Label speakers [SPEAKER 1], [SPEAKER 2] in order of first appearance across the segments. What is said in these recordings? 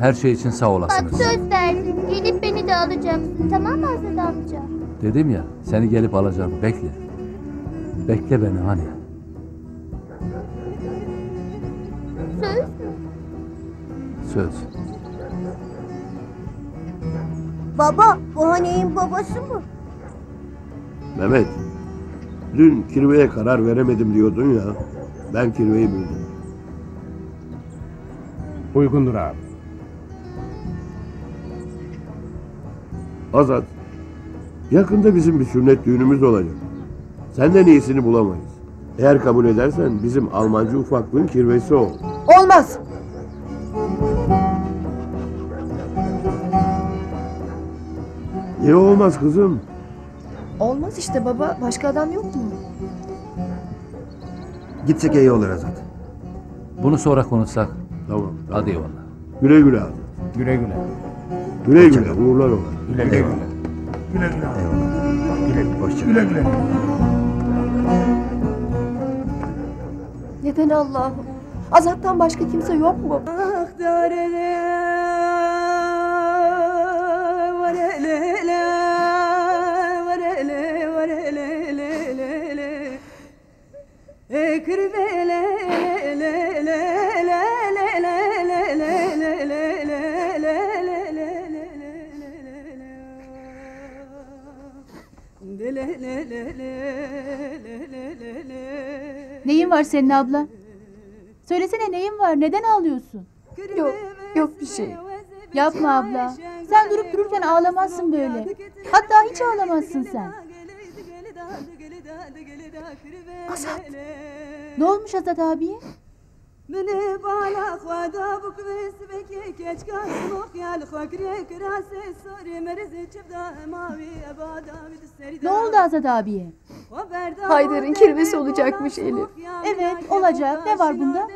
[SPEAKER 1] Her şey için sağ
[SPEAKER 2] Bak
[SPEAKER 1] olasınız.
[SPEAKER 2] söz verdin. Gelip beni de alacaksın. Tamam mı Azat amca?
[SPEAKER 1] Dedim ya, seni gelip alacağım. Bekle. Bekle beni hani.
[SPEAKER 2] Söz mü?
[SPEAKER 1] Söz.
[SPEAKER 3] Baba, bu Hani'nin babası mı?
[SPEAKER 4] Mehmet, dün kirveye karar veremedim diyordun ya. Ben kirveyi buldum.
[SPEAKER 5] Uygundur abi.
[SPEAKER 4] Azat, yakında bizim bir sünnet düğünümüz olacak. Senden iyisini bulamayız. Eğer kabul edersen bizim Almancı ufaklığın kirvesi ol.
[SPEAKER 6] Olmaz.
[SPEAKER 4] Niye olmaz kızım?
[SPEAKER 6] Olmaz işte baba. Başka adam yok mu?
[SPEAKER 7] Gitsek iyi olur Azat.
[SPEAKER 1] Bunu sonra konuşsak.
[SPEAKER 4] Tamam.
[SPEAKER 1] Hadi eyvallah.
[SPEAKER 4] Güle güle Azat.
[SPEAKER 5] Güle güle.
[SPEAKER 4] Güle güle. Uğurlar ola.
[SPEAKER 5] Güle güle.
[SPEAKER 7] Eyvallah.
[SPEAKER 5] Güle güle.
[SPEAKER 7] Eyvallah.
[SPEAKER 5] Güle güle.
[SPEAKER 7] Hoşça kal.
[SPEAKER 5] Güle güle.
[SPEAKER 6] Neden Allah'ım? Azat'tan başka kimse yok mu?
[SPEAKER 8] Neyin var senin abla? Söylesene neyin var? Neden ağlıyorsun?
[SPEAKER 6] Yok bir şey.
[SPEAKER 8] Yapma abla. Sen durup dururken ağlamazsın böyle. Hatta hiç ağlamazsın sen.
[SPEAKER 6] Azat.
[SPEAKER 8] Ne olmuş Azat abiye? Ne oldu Azat abiye?
[SPEAKER 6] Haydar'ın kirvesi olacakmış Elif.
[SPEAKER 8] Evet olacak. Ne var bunda?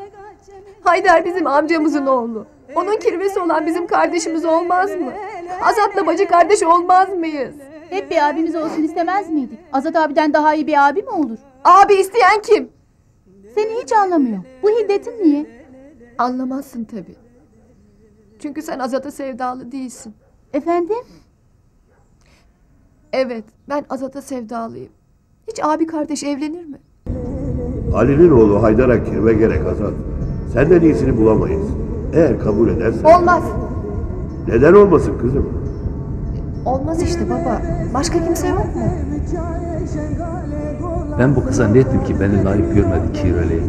[SPEAKER 6] Haydar bizim amcamızın oğlu. Onun kirvesi olan bizim kardeşimiz olmaz mı? Azat'la bacı kardeş olmaz mıyız?
[SPEAKER 8] Hep bir abimiz olsun istemez miydik? Azat abiden daha iyi bir abi mi olur?
[SPEAKER 6] Abi isteyen kim?
[SPEAKER 8] Seni hiç anlamıyor. Bu hiddetin niye?
[SPEAKER 6] Anlamazsın tabii. Çünkü sen Azat'a sevdalı değilsin.
[SPEAKER 8] Efendim?
[SPEAKER 6] Evet, ben Azat'a sevdalıyım. Hiç abi kardeş evlenir mi?
[SPEAKER 4] Ali'nin oğlu Haydar'a kirve gerek Azat. Senden iyisini bulamayız. Eğer kabul edersen...
[SPEAKER 6] Olmaz.
[SPEAKER 4] Neden olmasın kızım?
[SPEAKER 6] Olmaz işte baba. Başka kimse yok mu?
[SPEAKER 1] Ben bu kıza ne ettim ki beni layık görmedi kirveliğe?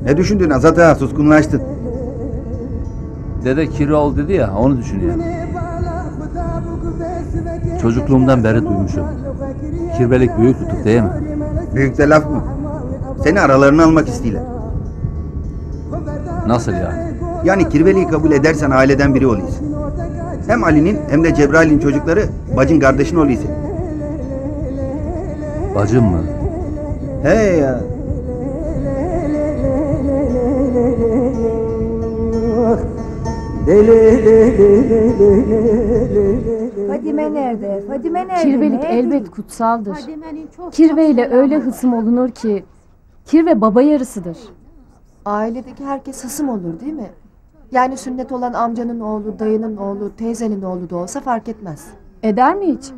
[SPEAKER 7] Ne düşündün Azat ağa? Suskunlaştın.
[SPEAKER 1] Dede kirve ol dedi ya, onu düşünüyorum. Çocukluğumdan beri duymuşum. Kirvelik büyük tutuk değil mi?
[SPEAKER 7] Büyük de laf mı? Seni aralarına almak istiyorlar.
[SPEAKER 1] Nasıl yani?
[SPEAKER 7] Yani kirveliği kabul edersen aileden biri oluyorsun. Hem Ali'nin hem de Cebrail'in çocukları bacın kardeşin oluyorsun.
[SPEAKER 1] Bacım mı?
[SPEAKER 7] He ya.
[SPEAKER 3] Fadime nerede? Fadime nerede?
[SPEAKER 9] Kirvelik
[SPEAKER 3] Nerede?
[SPEAKER 9] elbet kutsaldır.
[SPEAKER 8] Fadime'nin çok
[SPEAKER 9] Kirveyle öyle hısım olunur ki kirve baba yarısıdır.
[SPEAKER 6] Ailedeki herkes hısım olur değil mi? Yani sünnet olan amcanın oğlu, dayının oğlu, teyzenin oğlu da olsa fark etmez.
[SPEAKER 9] Eder mi hiç?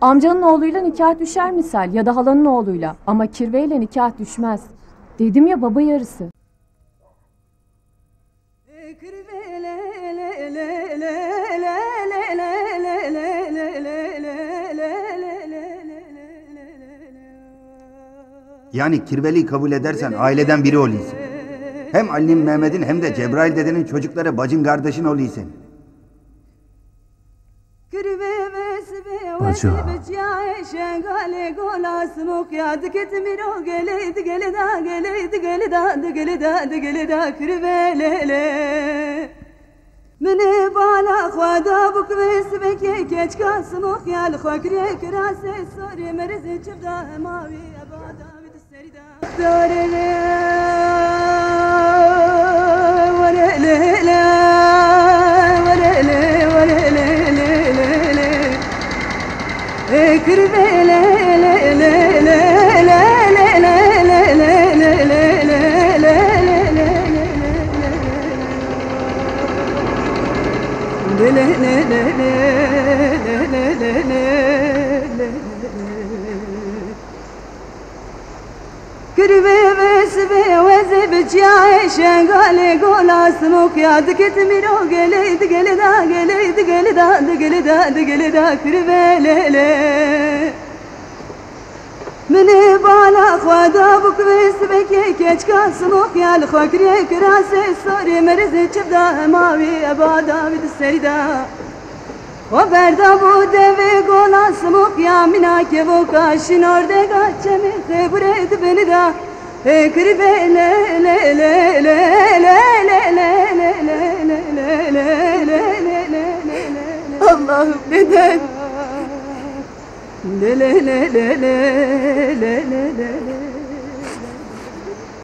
[SPEAKER 9] Amcanın oğluyla nikah düşer misal ya da halanın oğluyla ama kirveyle nikah düşmez. Dedim ya baba yarısı.
[SPEAKER 7] Yani kirveliği kabul edersen aileden biri oluyorsun. Hem Ali'nin, Mehmet'in hem de Cebrail dedenin çocukları bacın kardeşin oluyorsun.
[SPEAKER 1] Bacı.
[SPEAKER 10] بجای شنگال گلاس مکیاد کت میرو گلید گلیدا گلید گلیدا گلیدا گلیدا کربله منی بالا خدا بکویس بکی کچ کاس مکیال خاکری کراس سوری مرز چبدا ماوی ابادا بید سریدا و بردا بوده و گلاس مکیا منا که و کاشین ارده گاچه می خبرت بندا کربه له له له له له له Allah'ım neden? Le le le le le le le le